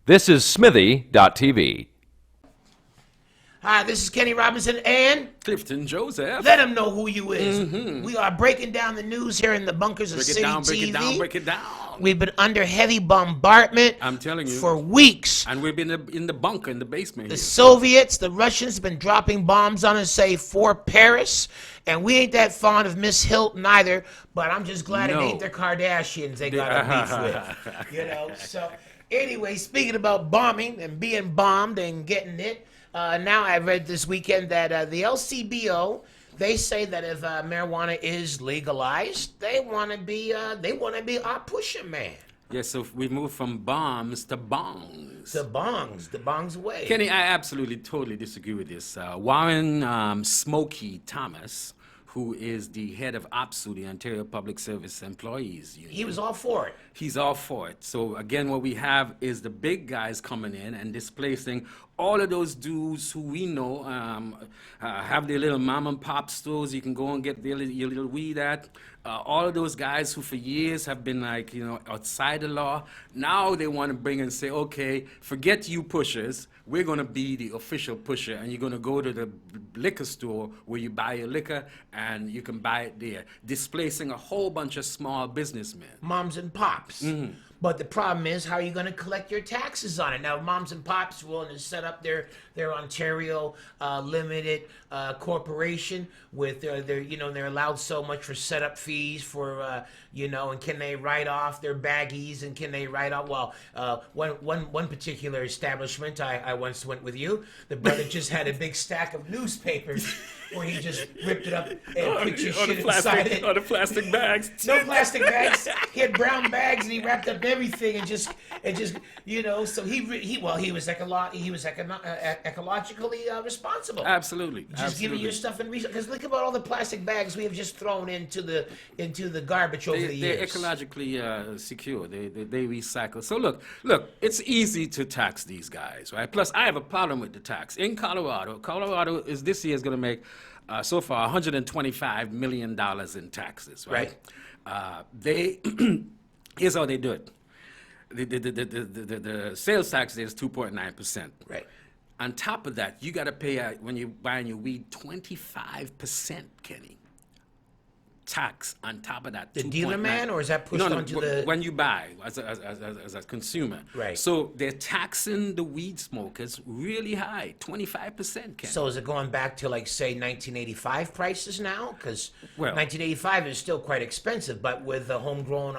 This is Smithy.tv. Hi, this is Kenny Robinson and Clifton Joseph. let them know who you is. We are breaking down the news here in the bunkers of Break it City down, break TV. it down, break it down. We've been under heavy bombardment I'm telling you. for weeks. And we've been in the bunker, in the basement The here. Soviets, the Russians have been dropping bombs on us, say, for Paris. And we ain't that fond of Miss Hilton either, but I'm just glad No. it ain't the Kardashians they got a beef with. You know, so anyway, speaking about bombing and being bombed and getting it, now I read this weekend that the LCBO, they say that if marijuana is legalized, they want to be our pusher man. Yes, so we moved from bombs to bongs. The bongs away. Kenny, I absolutely, totally disagree with this. Warren Smokey Thomas, who is the head of OPSU, the Ontario Public Service Employees Union. He was all for it. He's all for it. So again, what we have is the big guys coming in and displacing all of those dudes who we know have their little mom and pop stores. You can go and get your little weed at. All of those guys who for years have been like, outside the law. Now they want to bring and say, okay, forget you pushers. We're going to be the official pusher, and you're going to go to the liquor store where you buy your liquor, and you can buy it there, displacing a whole bunch of small businessmen. Moms and pops. But the problem is, how are you going to collect your taxes on it? Now, moms and pops willing to set up their Ontario limited corporation with they're allowed so much for setup fees for and can they write off their baggies and can they write off? Well, one particular establishment I once went with you. The brother just had a big stack of newspapers where he just ripped it up and put your shit inside it. On the plastic bags. No plastic bags. He had brown bags and he wrapped up everything and just So he was ecologically responsible. Absolutely. Just giving your stuff in recycle. Because look about all the plastic bags we have just thrown into the garbage over the They're years. ecologically secure. They recycle. So look, it's easy to tax these guys, right? Plus, I have a problem with the tax. In Colorado is this year is going to make so far $125 million in taxes, right? Here's how they do it. The sales tax there is 2.9%. Right. On top of that, you got to pay when you're buying your weed 25%, Kenny. Tax on top of that. The dealer man, or is that pushed onto the? When you buy as a consumer. Right. So they're taxing the weed smokers really high, 25%, Kenny. So is it going back to like say 1985 prices now? Because 1985 is still quite expensive, but with the homegrown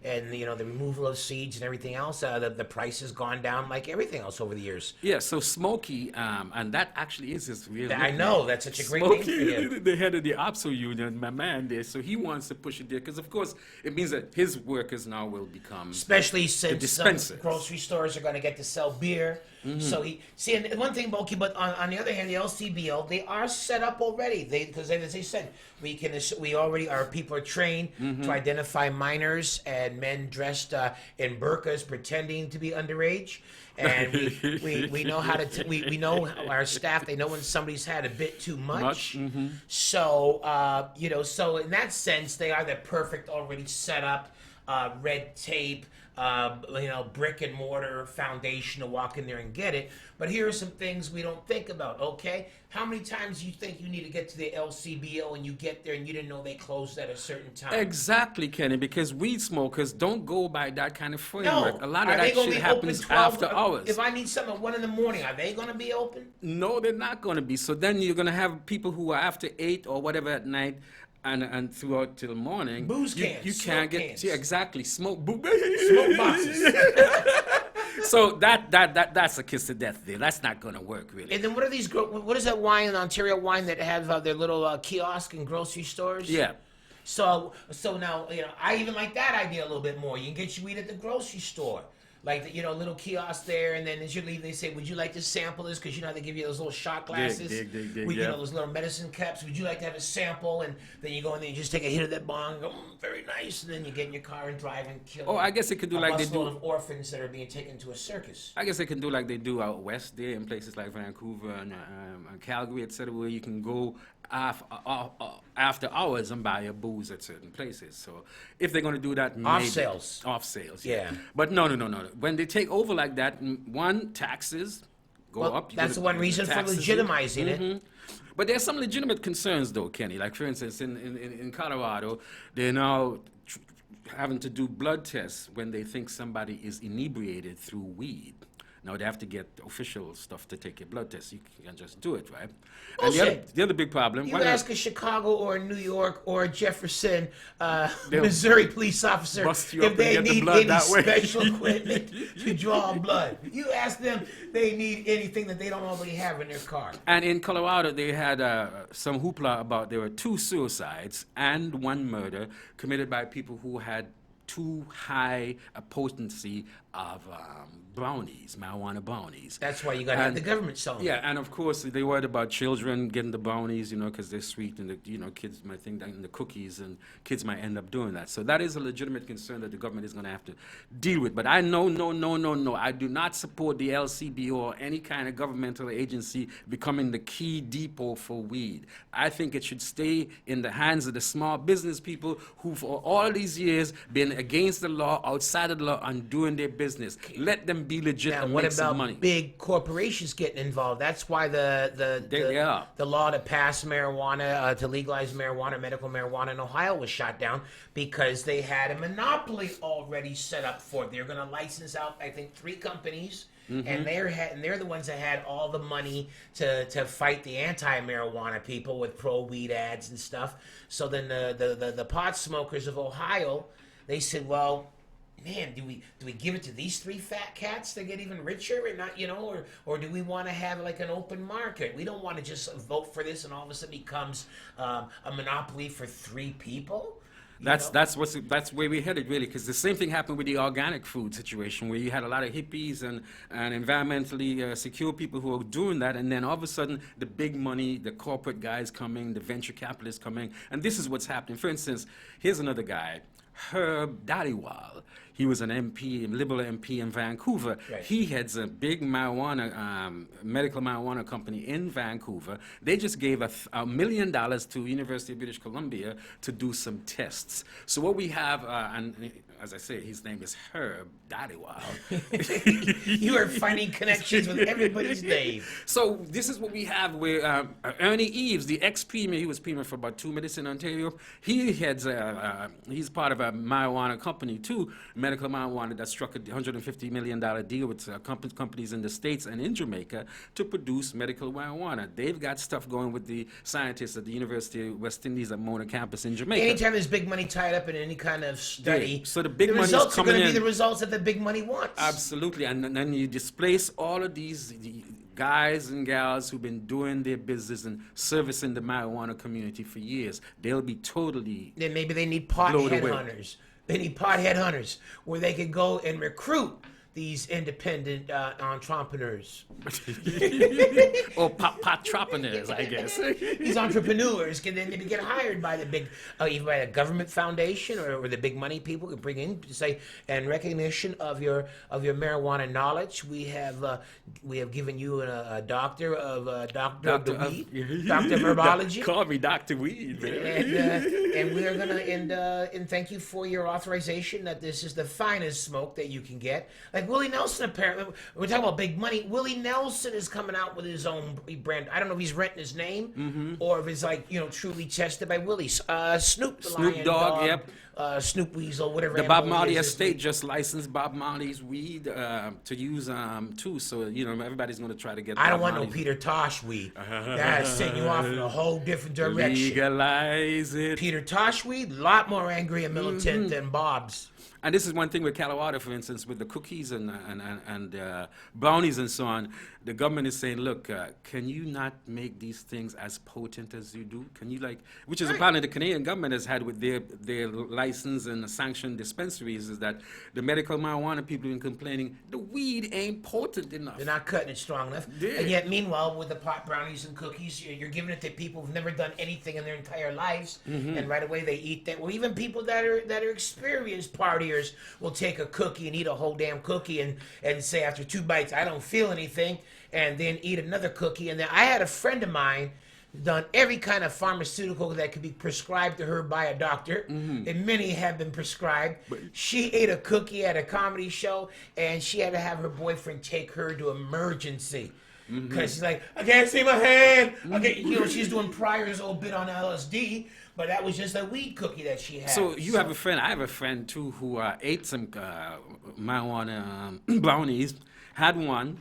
and the removal of seeds and everything else, the price has gone down like everything else over the years. Yeah, so Smokey, and that actually is his real I know, that's such a great Smokey, name for him. the head of the OPSO union, my man there, so he wants to push it there, because of course it means that his workers now will become Especially since some dispensers. grocery stores are going to get to sell beer. So and one thing, Bulky, but on the other hand, the LCBO, they are set up already. Because as they said, people are trained to identify minors and men dressed in burqas pretending to be underage. And we know how to we know our staff, they know when somebody's had a bit too much. So so in that sense they are the perfect already set up red tape brick and mortar foundation to walk in there and get it. But here are some things we don't think about, okay? How many times do you think you need to get to the LCBO and you get there and you didn't know they closed at a certain time? Exactly, Kenny, because weed smokers don't go by that kind of framework. No. A lot Are of they that gonna shit be happens open 12 after hours. If I need something at 1 a.m, are they going to be open? No, they're not going to be. So then you're going to have people who are after 8 or whatever at night and throughout till morning. Booze cans, You can't get cans. Yeah, exactly. Smoke boxes. So that's a kiss to death there. That's not going to work really. And then what is that wine, Ontario wine that have their little kiosk in grocery stores? Yeah. So now I even like that idea a little bit more. You can get your weed at the grocery store. Like, little kiosk there, and then as you leave, they say, would you like to sample this? Because, they give you those little shot glasses. Those little medicine cups. Would you like to have a sample? And then you go in there, you just take a hit of that bong, and go, very nice. And then you get in your car and drive and kill I guess they could do like they do. Of orphans that are being taken to a circus. I guess they can do like they do out west there in places like Vancouver and Calgary, etc., where you can go after hours and buy your booze at certain places. So if they're going to do that, Off maybe sales. off sales, Yeah. But no. When they take over like that, one, taxes go Well, up. You that's gotta- the one reason for taxes- legitimizing it. But there's some legitimate concerns, though, Kenny. Like, for instance, in Colorado, they're now having to do blood tests when they think somebody is inebriated through weed. Now, they have to get official stuff to take your blood test. You can't just do it, right? And Bullshit. the other big problem... You why not- ask a Chicago or a New York or a Jefferson, Missouri police officer bust you if up and they get the need blood any that way. special equipment to draw blood. You ask them they need anything that they don't already have in their car. And in Colorado, they had some hoopla about there were 2 suicides and 1 murder committed by people who had too high a potency of brownies, marijuana brownies. That's why you got to have And- the government selling. Yeah, and of course they worried about children getting the brownies, because they're sweet, and kids might think that in the cookies, and kids might end up doing that. So that is a legitimate concern that the government is going to have to deal with. But I no, I do not support the LCBO or any kind of governmental agency becoming the key depot for weed. I think it should stay in the hands of the small business people who, for all these years, been against the law, outside of the law, and doing their business. Let them be legit Now, and what make some about money. big corporations getting involved? That's why They are. the law to pass marijuana, to legalize marijuana, medical marijuana in Ohio was shot down because they had a monopoly already set up for it. They're going to license out, I think, 3 companies. And they're the ones that had all the money to fight the anti-marijuana people with pro-weed ads and stuff. So then the pot smokers of Ohio, they said, well, man, do we give it to these 3 fat cats to get even richer and not, or do we want to have like an open market? We don't want to just vote for this and all of a sudden becomes a monopoly for 3 people. That's where we're headed, really, because the same thing happened with the organic food situation, where you had a lot of hippies and environmentally secure people who were doing that, and then all of a sudden the big money, the corporate guys coming, the venture capitalists coming, and this is what's happening. For instance, here's another guy, Herb Dhaliwal. He was an MP, a Liberal MP in Vancouver. Right. He heads a big medical marijuana company in Vancouver. They just gave $1 million to University of British Columbia to do some tests. So what we have, and as I say, his name is Herb Dhaliwal. You are finding connections with everybody's name. So this is what we have where Ernie Eves, the ex-premier, he was premier for about 2 minutes in Ontario. He heads, he's part of a marijuana company too, medical marijuana, that struck a $150 million deal with companies in the States and in Jamaica to produce medical marijuana. They've got stuff going with the scientists at the University of West Indies at Mona campus in Jamaica. Anytime there's big money tied up in any kind of study, Yeah, so the big money's results are coming going to be in. the results that the big money wants. Absolutely, and then you displace all of the guys and gals who've been doing their business and servicing the marijuana community for years. They'll be totally Then maybe they need pot blown away. headhunters. They need pot headhunters where they could go and recruit these independent entrepreneurs. or pot-tropreneurs, I guess. These entrepreneurs can then maybe get hired by the big, even by a government foundation or the big money people can bring in to say, in recognition of your marijuana knowledge, we have given you a doctor of doctor of the weed, doctor of herbology. Call me Dr. Weed, man. And we're gonna and thank you for your authorization that this is the finest smoke that you can get. Like Willie Nelson, apparently, we're talking about big money. Willie Nelson is coming out with his own brand. I don't know if he's renting his name or if it's like truly tested by Willie. Snoop the Snoop Lion Dogg, yep. Snoop Weasel, whatever. The Bob animal Marley it is. estate just licensed Bob Marley's weed to use too. So everybody's going to try to get. I don't Bob want no Marley's- Peter Tosh weed. That's setting you off in a whole different direction. Legalize it. Peter Tosh weed, a lot more angry and militant than Bob's. And this is one thing with Colorado, for instance, with the cookies and brownies and so on. The government is saying, look, can you not make these things as potent as you do? Can you which is a problem the Canadian government has had with their license and sanctioned dispensaries, is that the medical marijuana people have been complaining the weed ain't potent enough. They're not cutting it strong enough. Yeah. And yet, meanwhile, with the pot brownies and cookies, you're giving it to people who've never done anything in their entire lives, and right away they eat that. Well, even people that are experienced partiers will take a cookie and eat a whole damn cookie and say after 2 bites, I don't feel anything, and then eat another cookie. And then I had a friend of mine done every kind of pharmaceutical that could be prescribed to her by a doctor, and many have been prescribed. She ate a cookie at a comedy show, and she had to have her boyfriend take her to emergency. Because she's like, I can't see my hand. She's doing Pryor's old bit on LSD, but that was just a weed cookie that she had. So you have a friend. I have a friend too who ate some marijuana brownies. Had one,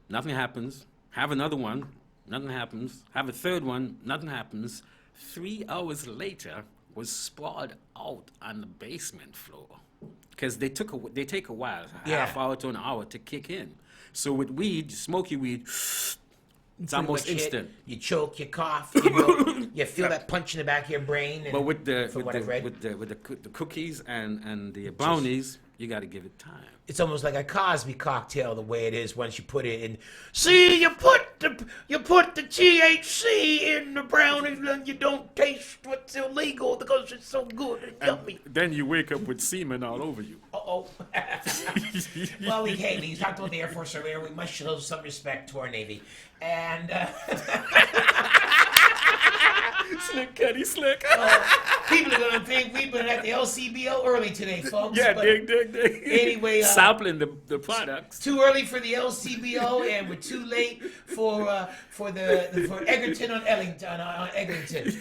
nothing happens. Have another one, nothing happens. Have a third one, nothing happens. 3 hours later, was sprawled out on the basement floor because they take a while, half hour to an hour to kick in. So with weed, smoky weed, it's almost instant. You choke, you cough, you feel that punch in the back of your brain. And but with the cookies and the brownies, you got to give it time. It's almost like a Cosby cocktail the way it is once you put it in. See, you put the THC in the brownies and you don't taste what's illegal because it's so good and yummy. Then you wake up with semen all over you. Uh-oh. Well, we talked about the Air Force earlier. We must show some respect to our Navy. And Slick Cuddy Slick. people are going to think we've been at the LCBO early today, folks. Yeah, but dig. Anyway, sampling the products. Too early for the LCBO, and we're too late for Egerton on Eglinton.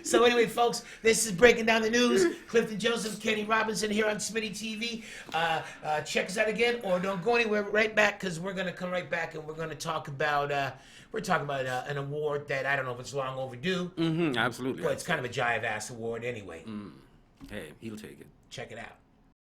So anyway, folks, this is Breaking Down the News. Clifton Joseph, Kenny Robinson here on Smitty TV. Check us out again, or don't go anywhere. Right back, because we're gonna come right back, and we're gonna talk about an award that I don't know if it's long overdue. Absolutely. But it's kind of a jive ass award anyway. Hey, he'll take it. Check it out.